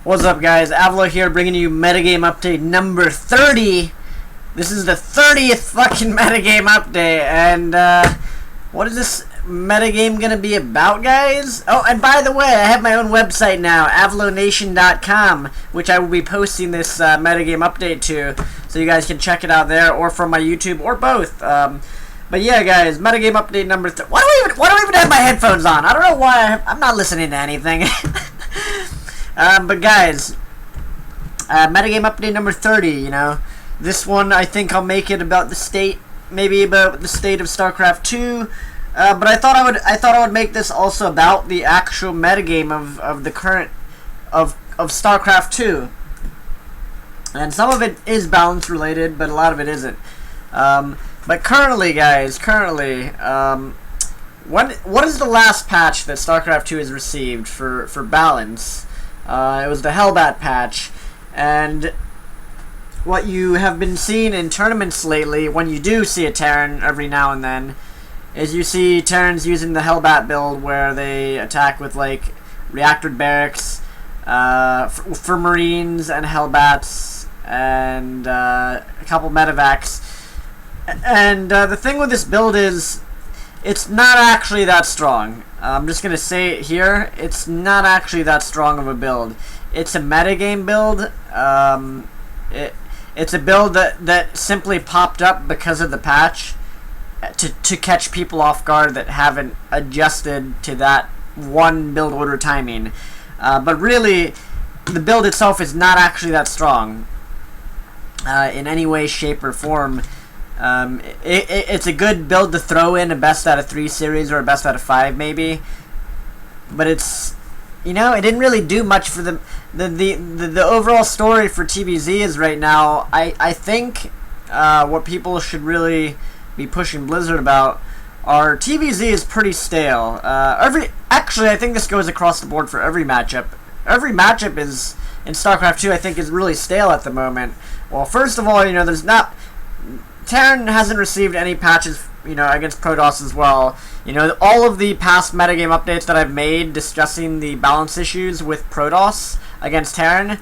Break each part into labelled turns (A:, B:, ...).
A: What's up, guys? Avilo here, bringing you metagame update number 30. This is the 30th fucking metagame update, and what is this metagame gonna be about, guys? Oh, and by the way, I have my own website now, avilonation.com, which I will be posting this metagame update to, so you guys can check it out there, or from my YouTube, or both. But yeah, guys, metagame update number 30. Why do I even have my headphones on? I don't know why I'm not listening to anything. But guys, metagame update number 30, you know, this one I think I'll make it about the state, maybe about the state of StarCraft 2, but I thought I would make this also about the actual metagame of the current, of StarCraft 2, and some of it is balance related, but a lot of it isn't. But currently, guys, what is the last patch that StarCraft 2 has received for balance? It was the Hellbat patch, and what you have been seeing in tournaments lately, when you do see a Terran every now and then, is you see Terrans using the Hellbat build where they attack with like reactor barracks for Marines and Hellbats and a couple medevacs. And the thing with this build is, it's not actually that strong. I'm just gonna say it here. It's not actually that strong of a build. It's a metagame build. It's a build that simply popped up because of the patch to catch people off guard that haven't adjusted to that one build order timing. But really, the build itself is not actually that strong in any way, shape, or form. It's a good build to throw in a best out of 3 series or a best out of 5 maybe, but it's, you know, it didn't really do much for the overall story for TBZ is right now. I think what people should really be pushing Blizzard about are TBZ is pretty stale. Actually I think this goes across the board for every matchup. Every matchup is in StarCraft 2 I think is really stale at the moment. Well, first of all, you know, Terran hasn't received any patches, you know, against Protoss as well. You know, all of the past metagame updates that I've made discussing the balance issues with Protoss against Terran,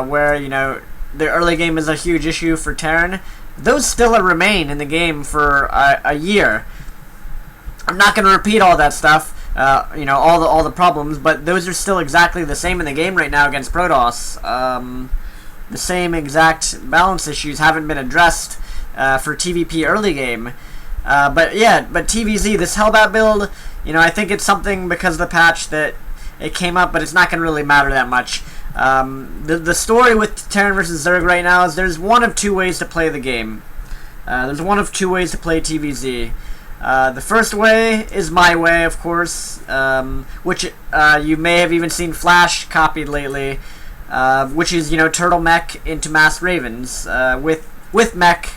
A: where, you know, the early game is a huge issue for Terran, those still remain in the game for a year. I'm not going to repeat all that stuff, you know, all the problems, but those are still exactly the same in the game right now against Protoss. The same exact balance issues haven't been addressed for TVP early game. But TVZ, this Hellbat build, you know, I think it's something because of the patch that it came up, but it's not going to really matter that much. The story with Terran versus Zerg right now is there's one of 2 ways to play the game. There's one of 2 ways to play TVZ. The first way is my way, of course, which you may have even seen Flash copied lately, which is, you know, turtle mech into mass ravens with mech.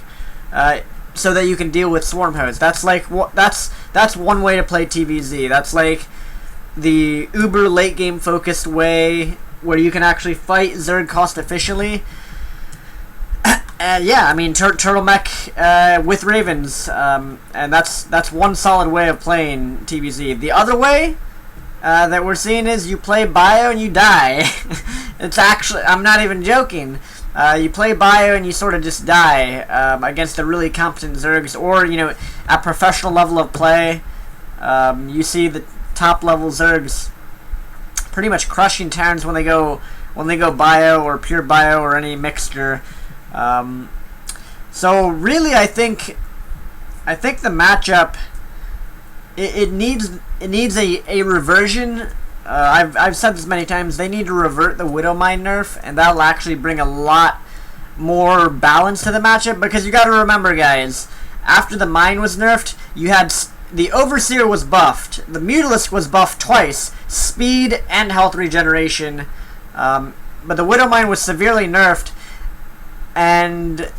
A: So that you can deal with swarm hosts. That's like that's one way to play TVZ. That's like the uber late game focused way where you can actually fight Zerg cost efficiently. Yeah, I mean turtle mech with ravens, and that's one solid way of playing TVZ. The other way that we're seeing is you play bio and you die. It's actually, I'm not even joking. You play bio and you sort of just die against the really competent Zergs, or, you know, at professional level of play, you see the top level Zergs pretty much crushing Terrans when they go bio or pure bio or any mixture. So really, I think the matchup it needs a reversion. I've said this many times. They need to revert the Widowmine nerf, and that'll actually bring a lot more balance to the matchup. Because you got to remember, guys, after the mine was nerfed, you had the Overseer was buffed, the Mutalisk was buffed twice, speed and health regeneration, but the Widowmine was severely nerfed, and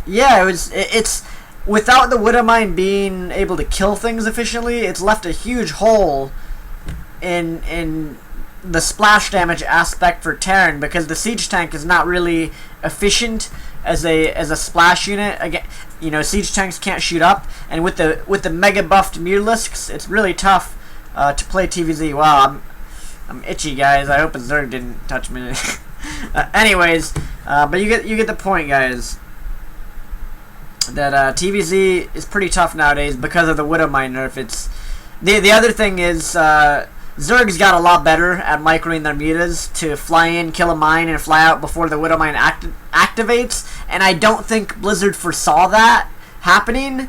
A: yeah, it's without the Widowmine being able to kill things efficiently, it's left a huge hole in the splash damage aspect for Terran, because the siege tank is not really efficient as a splash unit. Again, you know, siege tanks can't shoot up, and with the mega buffed Mutalisks, it's really tough to play TVZ. Wow, I'm itchy, guys. I hope a Zerg didn't touch me. Anyways, but you get the point, guys. That TVZ is pretty tough nowadays because of the Widowmine nerf. It's the other thing is Zerg's got a lot better at microing their mutas to fly in, kill a mine, and fly out before the Widowmine activates. And I don't think Blizzard foresaw that happening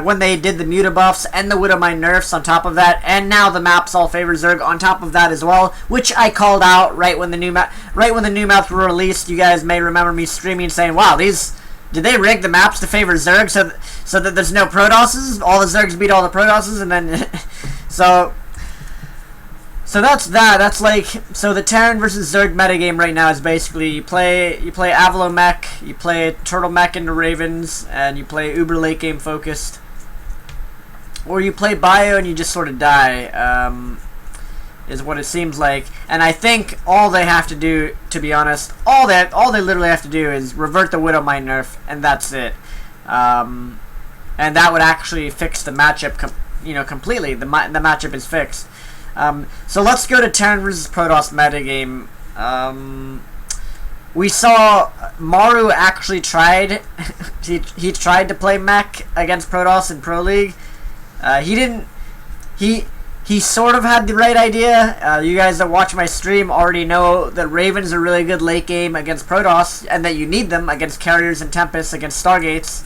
A: when they did the muta buffs and the Widowmine nerfs on top of that, and now the maps all favor Zerg on top of that as well, which I called out right when the new maps were released. You guys may remember me streaming saying, "Wow, did they rig the maps to favor Zerg so that there's no Protosses? All the Zergs beat all the Protosses," and then so that's that. That's like, so the Terran versus Zerg metagame right now is basically you play avilo mech, you play turtle mech into Ravens, and you play uber late game focused, or you play bio and you just sort of die. Is what it seems like. And I think all they have to do, to be honest, all they literally have to do is revert the Widowmine nerf, and that's it. And that would actually fix the matchup, completely. The matchup is fixed. So let's go to Terran versus Protoss metagame. We saw Maru actually tried. he tried to play mech against Protoss in Pro League. He didn't. He sort of had the right idea. You guys that watch my stream already know that Ravens are really good late game against Protoss, and that you need them against carriers and Tempests, against Stargates.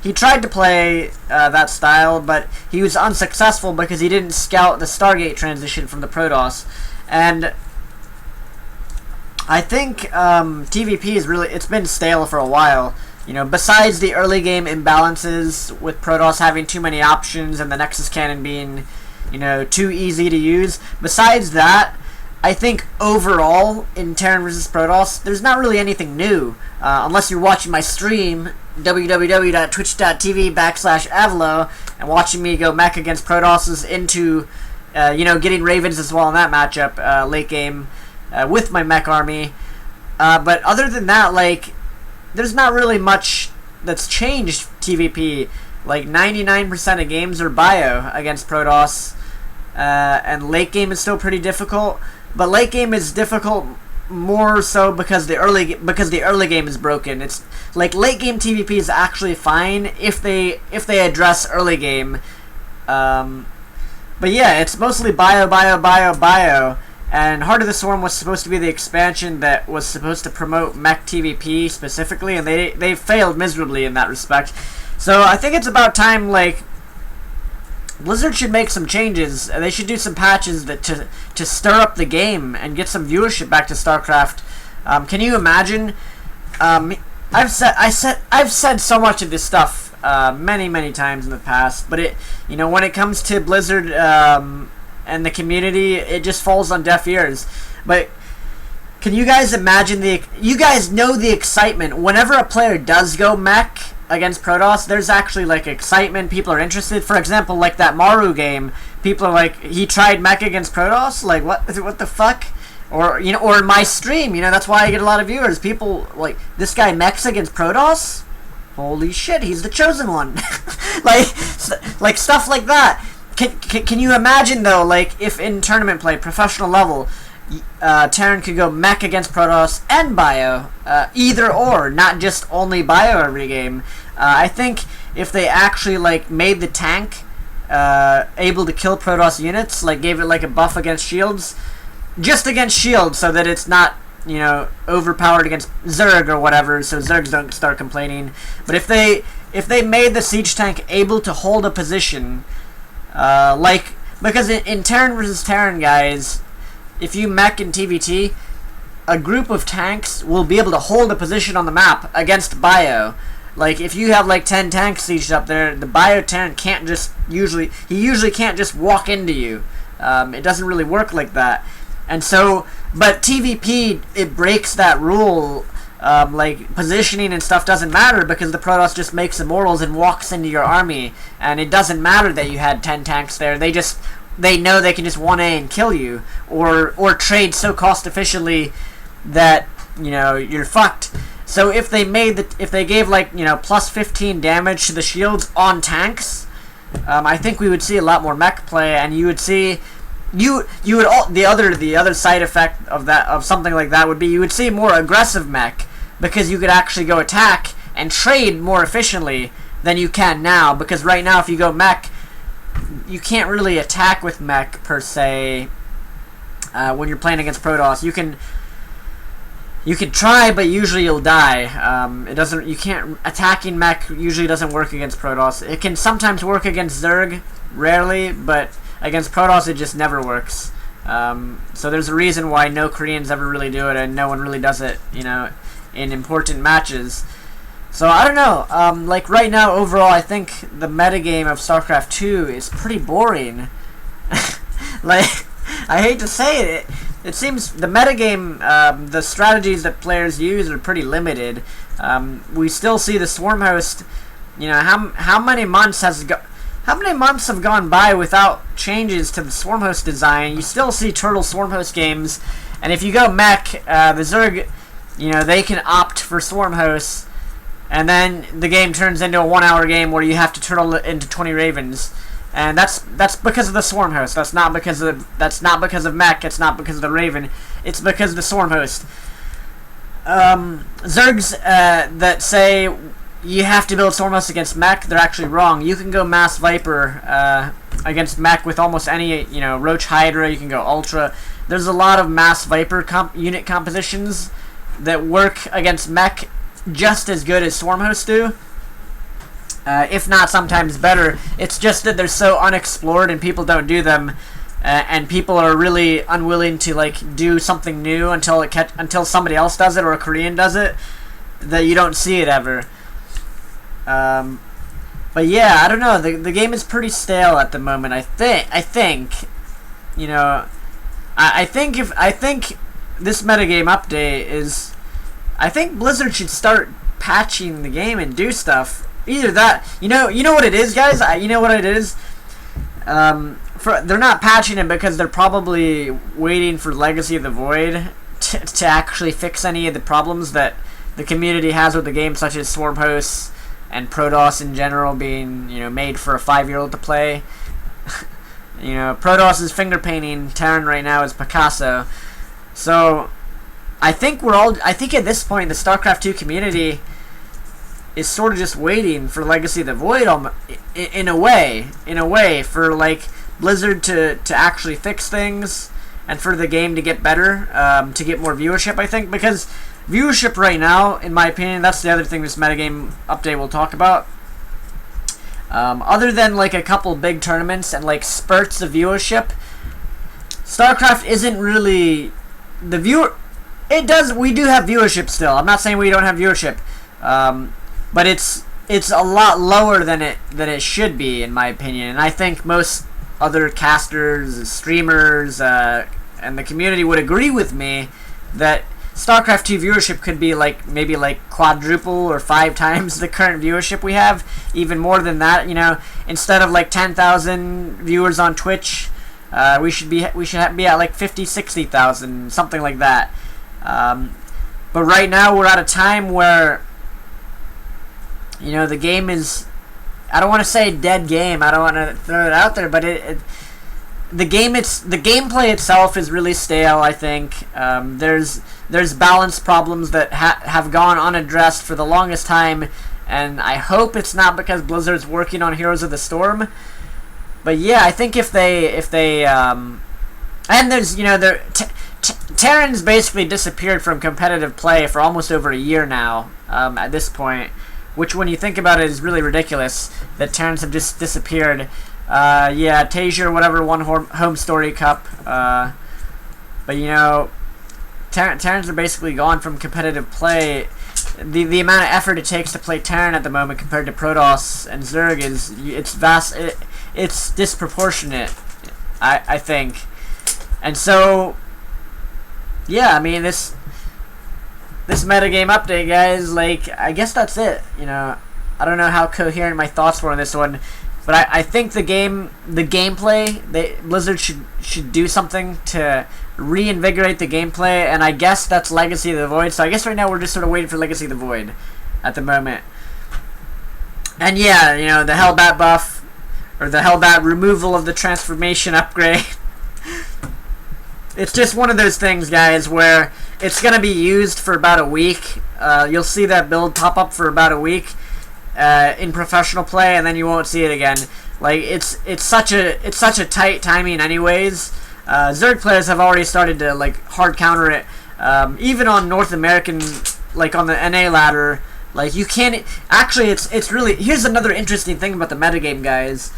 A: He tried to play that style, but he was unsuccessful because he didn't scout the Stargate transition from the Protoss. And I think TVP is it's been stale for a while. Besides the early game imbalances with Protoss having too many options and the Nexus Cannon being too easy to use. Besides that, I think overall in Terran vs. Protoss, there's not really anything new. Unless you're watching my stream, www.twitch.tv/avilo, and watching me go mech against Protosses into, getting Ravens as well in that matchup, late game, with my mech army. But other than that, there's not really much that's changed TVP. 99% of games are bio against Protoss. And late game is still pretty difficult, but late game is difficult more so because the early game is broken. It's late game TVP is actually fine if they address early game, but yeah, it's mostly bio, and Heart of the Swarm was supposed to be the expansion that was supposed to promote mech TVP specifically, and they failed miserably in that respect. So I think it's about time Blizzard should make some changes. They should do some patches to stir up the game and get some viewership back to StarCraft. Can you imagine? I've said so much of this stuff many times in the past, but when it comes to Blizzard and the community, it just falls on deaf ears. But can you guys imagine you guys know the excitement whenever a player does go mech against Protoss? There's actually excitement. People are interested. For example, that Maru game, people are he tried mech against Protoss. What the fuck? Or or in my stream, that's why I get a lot of viewers. People this guy mechs against Protoss. Holy shit, he's the chosen one. Stuff like that. Can you imagine though? If in tournament play, professional level, Terran could go mech against Protoss and bio, either or, not just only bio every game. I think if they actually made the tank able to kill Protoss units, gave it a buff against shields, just against shields, so that it's not overpowered against Zerg or whatever, so Zergs don't start complaining. But if they made the siege tank able to hold a position, because in Terran vs. Terran, guys, if you mech in TVT, a group of tanks will be able to hold a position on the map against bio. If you have 10 tanks sieged up there, the bio Terran can't usually can't just walk into you. It doesn't really work like that. And so, but TVP, it breaks that rule. Positioning and stuff doesn't matter because the Protoss just makes immortals and walks into your army, and it doesn't matter that you had 10 tanks there. They know they can just 1A and kill you, or trade so cost efficiently that you're fucked. So if they gave plus 15 damage to the shields on tanks, I think we would see a lot more mech play, and you would see the other side effect of something like that would be you would see more aggressive mech, because you could actually go attack and trade more efficiently than you can now. Because right now, if you go mech, you can't really attack with mech per se. When you're playing against Protoss, you can try, but usually you'll die. Attacking mech usually doesn't work against Protoss. It can sometimes work against Zerg, rarely, but against Protoss it just never works. So there's a reason why no Koreans ever really do it, and no one really does it, in important matches. So I don't know. Like right now, overall, I think the metagame of StarCraft 2 is pretty boring. Like, I hate to say it. It seems the metagame, the strategies that players use are pretty limited. We still see the Swarm Host. How many months have gone by without changes to the Swarm Host design? You still see Turtle Swarm Host games, and if you go mech, the Zerg, they can opt for Swarm Hosts, and then the game turns into a 1-hour game where you have to turtle into 20 Ravens. And that's because of the Swarm Host. That's not because of mech. It's not because of the Raven. It's because of the Swarm Host. Zergs that say you have to build Swarm Host against mech, they're actually wrong. You can go Mass Viper against mech with almost any, Roach Hydra. You can go Ultra. There's a lot of Mass Viper unit compositions that work against mech just as good as Swarm Hosts do. If not sometimes better. It's just that they're so unexplored and people don't do them, and people are really unwilling to do something new until somebody else does it or a Korean does it, that you don't see it ever. But yeah, I don't know. The game is pretty stale at the moment. I think this metagame update is. I think Blizzard should start patching the game and do stuff. Either that, you know what it is, guys. You know what it is. They're not patching it because they're probably waiting for Legacy of the Void to actually fix any of the problems that the community has with the game, such as Swarm Hosts and Protoss in general being made for a 5-year-old to play. Protoss is finger painting. Terran right now is Picasso. So I think at this point the StarCraft 2 community is sort of just waiting for Legacy of the Void in a way for Blizzard to actually fix things and for the game to get better, to get more viewership, I think, because viewership right now, in my opinion, that's the other thing this metagame update will talk about. Other than a couple big tournaments and spurts of viewership, StarCraft isn't really the viewer. We do have viewership still. I'm not saying we don't have viewership. But it's a lot lower than it should be, in my opinion. And I think most other casters, streamers, and the community would agree with me that StarCraft 2 viewership could be maybe quadruple or 5 times the current viewership we have, even more than that. Instead of 10,000 viewers on Twitch, we should be at 50, 60,000, something like that. But right now we're at a time where the game is, I don't want to say dead game, I don't want to throw it out there, but the gameplay itself is really stale, I think. There's balance problems that have gone unaddressed for the longest time, and I hope it's not because Blizzard's working on Heroes of the Storm. But yeah, I think if they and there's, Terran's basically disappeared from competitive play for almost over a year now, at this point. Which, when you think about it, is really ridiculous that Terrans have just disappeared. Yeah, Tasia, whatever, won Home Story Cup. But, Terrans are basically gone from competitive play. The amount of effort it takes to play Terran at the moment compared to Protoss and Zerg it's vast. It's disproportionate, I think. And so, yeah, I mean, this metagame update, guys, I guess that's it. I don't know how coherent my thoughts were on this one, but I think the gameplay, Blizzard should do something to reinvigorate the gameplay, and I guess that's Legacy of the Void. So I guess right now we're just sort of waiting for Legacy of the Void at the moment. And yeah, the Hellbat buff, or the Hellbat removal of the transformation upgrade. it's just one of those things, guys, where it's gonna be used for about a week. You'll see that build pop up for about a week in professional play, and then you won't see it again. Like it's such a tight timing, anyways. Zerg players have already started to like hard counter it, even on North American, like on the NA ladder. Like you can't actually. It's really, here's another interesting thing about the metagame, guys.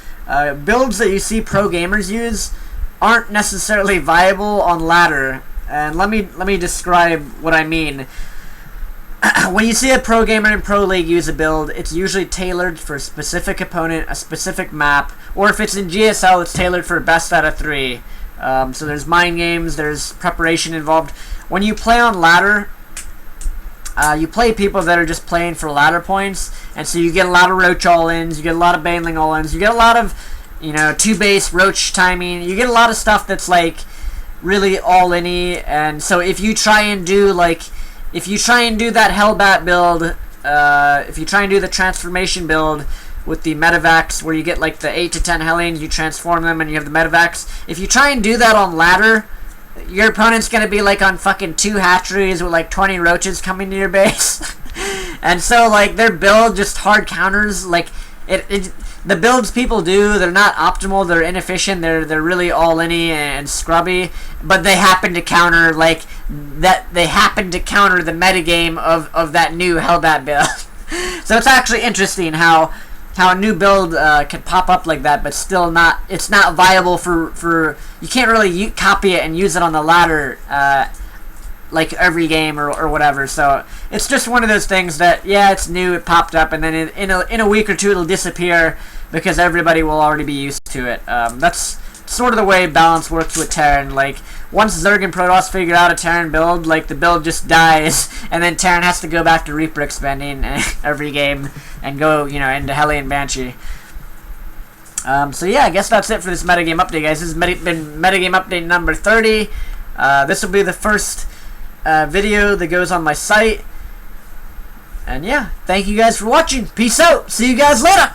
A: Builds that you see pro gamers use aren't necessarily viable on ladder, and let me describe what I mean. When you see a pro gamer in pro league use a build, it's usually tailored for a specific opponent, a specific map, or if it's in GSL, it's tailored for best out of 3. So there's mind games, there's preparation involved. When you play on ladder, you play people that are just playing for ladder points, and so you get a lot of roach all-ins, you get a lot of baneling all-ins, you get a lot of, 2-base roach timing, you get a lot of stuff that's like really all-in-y. And so if you try and do that Hellbat build, if you try and do the transformation build with the Metavacs, where you get like the 8 to 10 Hellions, you transform them and you have the Metavacs. If you try and do that on ladder, your opponent's gonna be like on fucking 2 hatcheries with like 20 roaches coming to your base. And so like their build just hard counters. Like the builds people do, they're not optimal, they're inefficient, they're really all-in-y and scrubby, but they happen to counter like that. They happen to counter the metagame of that new Hellbat build. So it's actually interesting how a new build can pop up like that, but still it's not viable for you can't really copy it and use it on the ladder like every game or whatever. So it's just one of those things that, yeah, it's new, it popped up, and then in a week or two it'll disappear because everybody will already be used to it. That's sort of the way balance works with Terran. Like once Zerg and Protoss figure out a Terran build, like the build just dies, and then Terran has to go back to Reaper expending every game and go into Hellion Banshee. So yeah, I guess that's it for this metagame update, guys. This has been metagame update number 30. This will be the first video that goes on my site. And yeah, thank you guys for watching. Peace out. See you guys later.